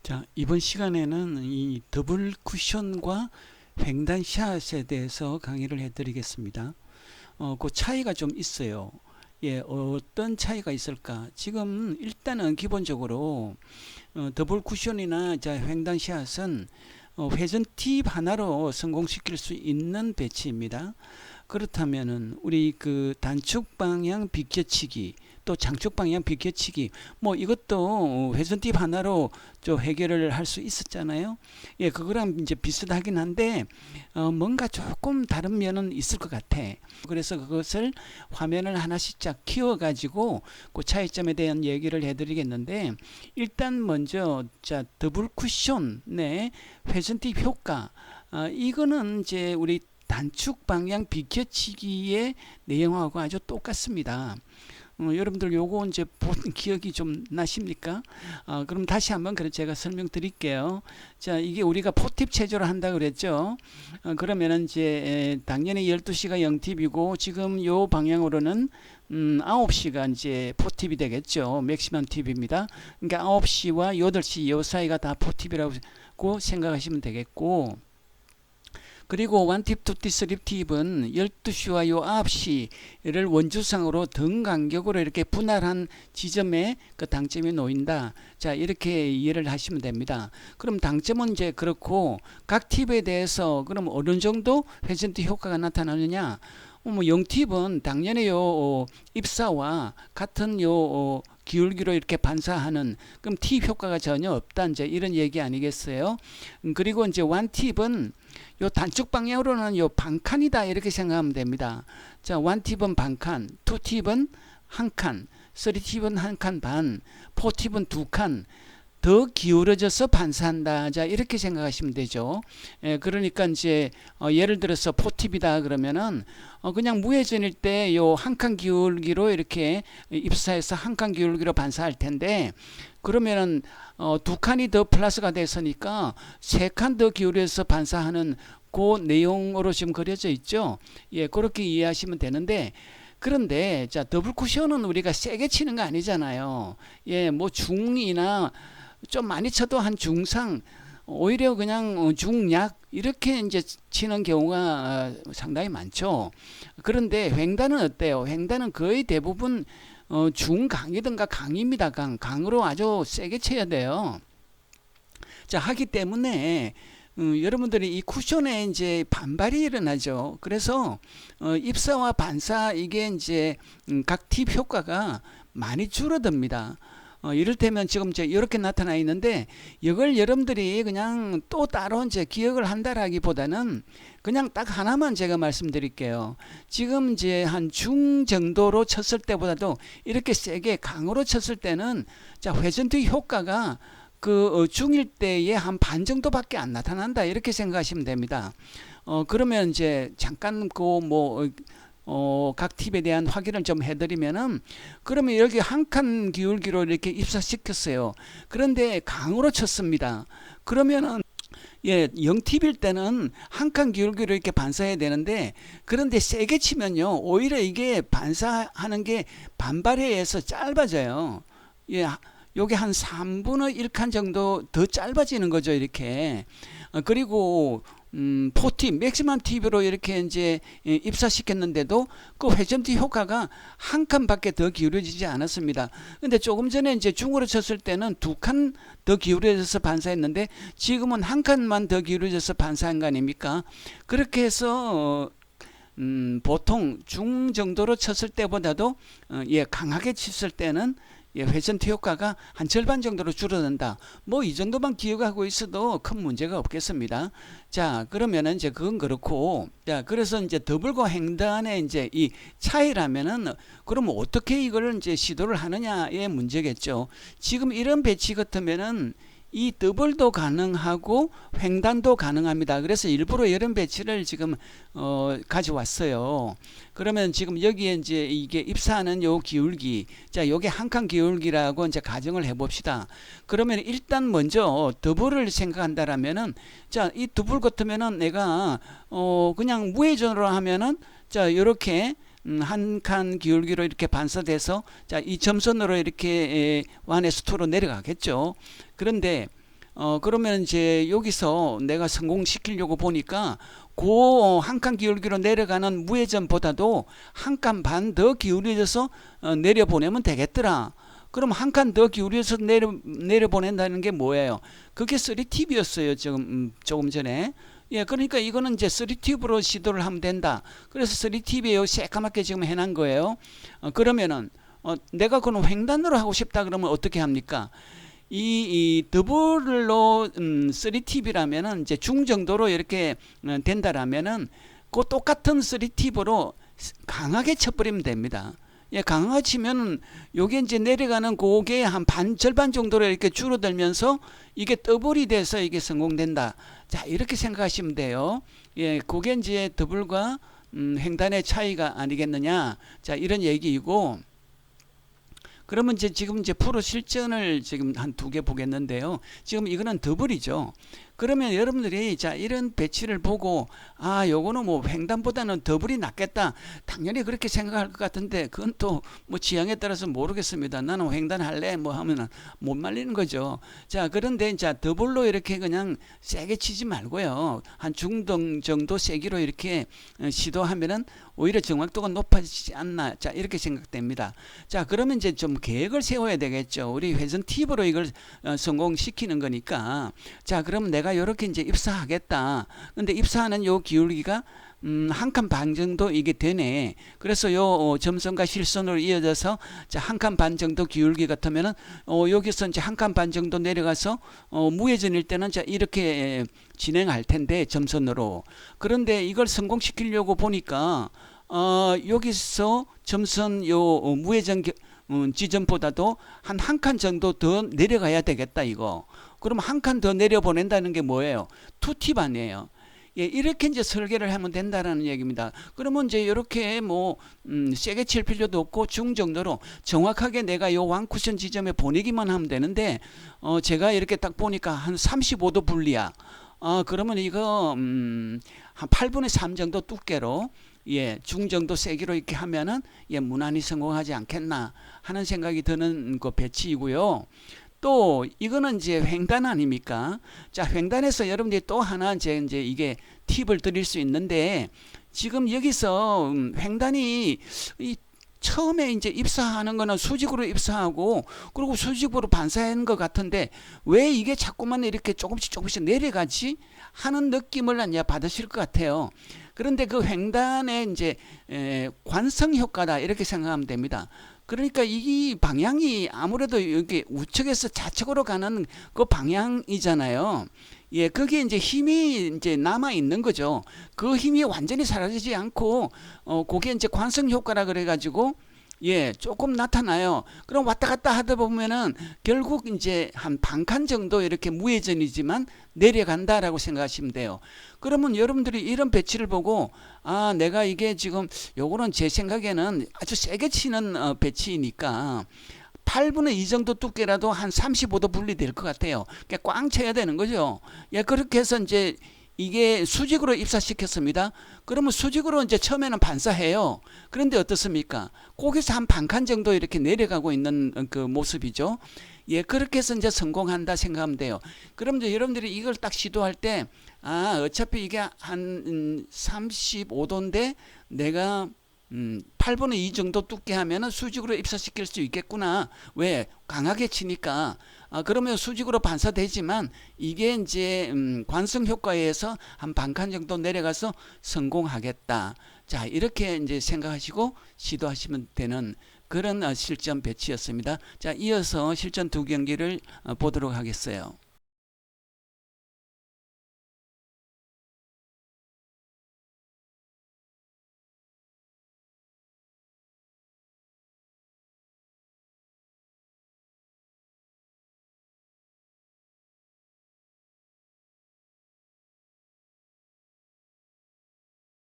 자, 이번 시간에는 이 더블 쿠션과 횡단 샷에 대해서 강의를 해드리겠습니다. 그 차이가 좀 있어요. 예, 어떤 차이가 있을까? 지금 일단은 기본적으로 더블 쿠션이나 자, 횡단 샷은 회전 팁 하나로 성공시킬 수 있는 배치입니다. 그렇다면은 우리 그 단축 방향 비껴치기 또 장축 방향 비껴치기 뭐 이것도 회전팁 하나로 좀 해결을 할 수 있었잖아요. 예, 그거랑 이제 비슷하긴 한데 뭔가 조금 다른 면은 있을 것 같아. 그래서 그것을 화면을 하나씩 쫙 키워 가지고 그 차이점에 대한 얘기를 해드리겠는데, 일단 먼저 자 더블 쿠션의 회전팁 효과, 이거는 이제 우리 단축 방향 비켜치기의 내용하고 아주 똑같습니다. 여러분들 요거 이제 본 기억이 좀 나십니까? 그럼 다시 한번 제가 설명드릴게요. 자, 이게 우리가 포팁 체조를 한다 그랬죠. 그러면은 이제 당연히 12시가 0팁이고 지금 요 방향으로는 9시가 이제 포팁이 되겠죠. 맥시멈 팁입니다. 그러니까 9시와 8시 요 사이가 다 포팁이라고 생각하시면 되겠고, 그리고 1팁, 2팁, 3팁은 12시와 요 9시를 원주상으로 등 간격으로 이렇게 분할한 지점에 그 당점이 놓인다. 자, 이렇게 이해를 하시면 됩니다. 그럼 당점은 이제 그렇고, 각 팁에 대해서 그럼 어느 정도 회전팁 효과가 나타나느냐? 뭐 0팁은 당연히 요 입사와 같은 요 기울기로 이렇게 반사하는, 그럼 팁 효과가 전혀 없다, 이제 이런 얘기 아니겠어요? 그리고 이제 1팁은 요 단축 방향으로는 요 반칸이다, 이렇게 생각하면 됩니다. 자, 1팁은 반칸, 2팁은 한 칸, 3팁은 한 칸 반, 4팁은 두 칸 더 기울어져서 반사한다. 자, 이렇게 생각하시면 되죠. 예, 그러니까 이제 예를 들어서 4팁이다 그러면은 그냥 무회전일 때 요 한 칸 기울기로 이렇게 입사해서 한 칸 기울기로 반사할 텐데, 그러면은 두 칸이 더 플러스가 됐으니까 세 칸 더 기울여서 반사하는 그 내용으로 지금 그려져 있죠. 예, 그렇게 이해하시면 되는데, 그런데 자, 더블 쿠션은 우리가 세게 치는 거 아니잖아요. 예, 뭐 중이나 좀 많이 쳐도 한 중상, 오히려 그냥 중약 이렇게 이제 치는 경우가 상당히 많죠. 그런데 횡단은 어때요? 횡단은 거의 대부분 중강이든가 강입니다. 강으로 아주 세게 쳐야 돼요. 자, 하기 때문에 여러분들이 이 쿠션에 이제 반발이 일어나죠. 그래서 입사와 반사, 이게 이제 각 팁 효과가 많이 줄어듭니다. 이를테면 지금 이제 이렇게 나타나 있는데, 이걸 여러분들이 그냥 또 따로 이제 기억을 한다라기보다는 그냥 딱 하나만 제가 말씀드릴게요. 지금 이제 한 중 정도로 쳤을 때보다도 이렇게 세게 강으로 쳤을 때는 자, 회전투 효과가 그 중일 때의 한 반 정도밖에 안 나타난다, 이렇게 생각하시면 됩니다. 그러면 이제 잠깐 각 팁에 대한 확인을 좀 해드리면은, 그러면 여기 한 칸 기울기로 이렇게 입사시켰어요. 그런데 강으로 쳤습니다. 그러면은 예, 0팁일 때는 한 칸 기울기로 이렇게 반사해야 되는데, 그런데 세게 치면요, 오히려 이게 반사하는 게 반발에 의해서 짧아져요. 예, 요게 한 3분의 1칸 정도 더 짧아지는 거죠, 이렇게. 그리고 4팁, 맥시멈 팁으로 이렇게 이제 입사시켰는데도 그 회전팁 효과가 한 칸밖에 더 기울어지지 않았습니다. 근데 조금 전에 이제 중으로 쳤을 때는 두 칸 더 기울어져서 반사했는데, 지금은 한 칸만 더 기울어져서 반사한 거 아닙니까? 그렇게 해서 보통 중 정도로 쳤을 때보다도 예, 강하게 쳤을 때는 예, 회전투 효과가 한 절반 정도로 줄어든다. 뭐 이 정도만 기억하고 있어도 큰 문제가 없겠습니다. 자, 그러면은 이제 그건 그렇고, 자, 그래서 이제 더블과 횡단의 이제 이 차이라면은, 그러면 어떻게 이걸 이제 시도를 하느냐의 문제겠죠. 지금 이런 배치 같으면은 이 더블도 가능하고 횡단도 가능합니다. 그래서 일부러 이런 배치를 지금 가져왔어요. 그러면 지금 여기에 이제 이게 입사하는 요 기울기, 자, 요게 한 칸 기울기라고 이제 가정을 해봅시다. 그러면 일단 먼저 더블을 생각한다라면은, 자, 이 더블 같으면은 내가 그냥 무회전으로 하면은, 자, 요렇게 한 칸 기울기로 이렇게 반사돼서, 자, 이 점선으로 이렇게 1에서 2로 내려가겠죠. 그런데 그러면 이제 여기서 내가 성공시키려고 보니까 그 한 칸 기울기로 내려가는 무회전보다도 한 칸 반 더 기울여져서 내려보내면 되겠더라. 그럼 한 칸 더 기울여서 내려보낸다는 게 뭐예요? 그게 3팁이었어요. 조금 전에. 예, 그러니까 이거는 이제 3팁으로 시도를 하면 된다. 그래서 3팁이에요. 새까맣게 지금 해놓은 거예요. 그러면은 내가 그건 횡단으로 하고 싶다 그러면 어떻게 합니까? 이 더블로 3팁이라면은 이제 중정도로 이렇게 된다라면은 그 똑같은 3팁으로 강하게 쳐버리면 됩니다. 예, 강하게 치면은 요게 이제 내려가는 그게 한 절반 정도로 이렇게 줄어들면서 이게 더블이 돼서 이게 성공된다. 자, 이렇게 생각하시면 돼요. 예, 그게 이제 더블과 횡단의 차이가 아니겠느냐. 자, 이런 얘기이고. 그러면 이제 지금 이제 프로 실전을 지금 한 2개 보겠는데요. 지금 이거는 더블이죠. 그러면 여러분들이 자, 이런 배치를 보고 아, 요거는 뭐 횡단보다는 더블이 낫겠다. 당연히 그렇게 생각할 것 같은데 그건 또 뭐 지향에 따라서 모르겠습니다. 나는 횡단 할래 뭐 하면은 못 말리는 거죠. 자, 그런데 자, 더블로 이렇게 그냥 세게 치지 말고요. 한 중등 정도 세기로 이렇게 시도하면은 오히려 정확도가 높아지지 않나. 자, 이렇게 생각됩니다. 자, 그러면 이제 좀 계획을 세워야 되겠죠. 우리 회전 팁으로 이걸 성공시키는 거니까. 자, 그럼 내가 이렇게 이제 입사하겠다. 근데 입사하는 요 기울기가 한 칸 반 정도 이게 되네. 그래서 요 점선과 실선으로 이어져서 자, 한 칸 반 정도 기울기 같으면은 여기서 이제 한 칸 반 정도 내려가서 무회전일 때는 자, 이렇게 진행할 텐데 점선으로. 그런데 이걸 성공시키려고 보니까 여기서 점선 요 무회전 지점보다도 한 칸 정도 더 내려가야 되겠다 이거. 그럼 한 칸 더 내려보낸다는 게 뭐예요? 투팁 아니에요. 예, 이렇게 이제 설계를 하면 된다라는 얘기입니다. 그러면 이제 이렇게 뭐 세게 칠 필요도 없고 중정도로 정확하게 내가 요 왕쿠션 지점에 보내기만 하면 되는데 제가 이렇게 딱 보니까 한 35도 분리야. 그러면 이거 한 8분의 3 정도 두께로 예, 중정도 세기로 이렇게 하면은 예, 무난히 성공하지 않겠나 하는 생각이 드는 그 배치이고요. 또 이거는 이제 횡단 아닙니까? 자, 횡단에서 여러분들이 또 하나 이제 이게 팁을 드릴 수 있는데 지금 여기서 횡단이 처음에 이제 입사하는 거는 수직으로 입사하고 그리고 수직으로 반사하는 것 같은데 왜 이게 자꾸만 이렇게 조금씩 내려가지 하는 느낌을 이제 받으실 것 같아요. 그런데 그 횡단의 이제 관성 효과다 이렇게 생각하면 됩니다. 그러니까 이 방향이 아무래도 이렇게 우측에서 좌측으로 가는 그 방향이잖아요. 예, 거기에 이제 힘이 이제 남아 있는 거죠. 그 힘이 완전히 사라지지 않고, 그게 이제 관성 효과라 그래가지고, 예, 조금 나타나요. 그럼 왔다 갔다 하다 보면은 결국 이제 한 반 칸 정도 이렇게 무회전이지만 내려간다라고 생각하시면 돼요. 그러면 여러분들이 이런 배치를 보고 아, 내가 이게 지금 요거는 제 생각에는 아주 세게 치는 배치이니까 8분의 2 정도 두께라도 한 35도 분리될 것 같아요. 그러니까 꽝 쳐야 되는 거죠. 예, 그렇게 해서 이제 이게 수직으로 입사시켰습니다. 그러면 수직으로 이제 처음에는 반사해요. 그런데 어떻습니까? 거기서 한 반 칸 정도 이렇게 내려가고 있는 그 모습이죠. 예, 그렇게 해서 이제 성공한다 생각하면 돼요. 그럼 이제 여러분들이 이걸 딱 시도할 때, 아, 어차피 이게 한 35도인데 내가 8분의 2 정도 두께 하면은 수직으로 입사시킬 수 있겠구나. 왜? 강하게 치니까. 그러면 수직으로 반사되지만 이게 이제 관성 효과에 의해서 한 반 칸 정도 내려가서 성공하겠다. 자, 이렇게 이제 생각하시고 시도하시면 되는 그런 실전 배치였습니다. 자, 이어서 실전 2경기를 보도록 하겠어요.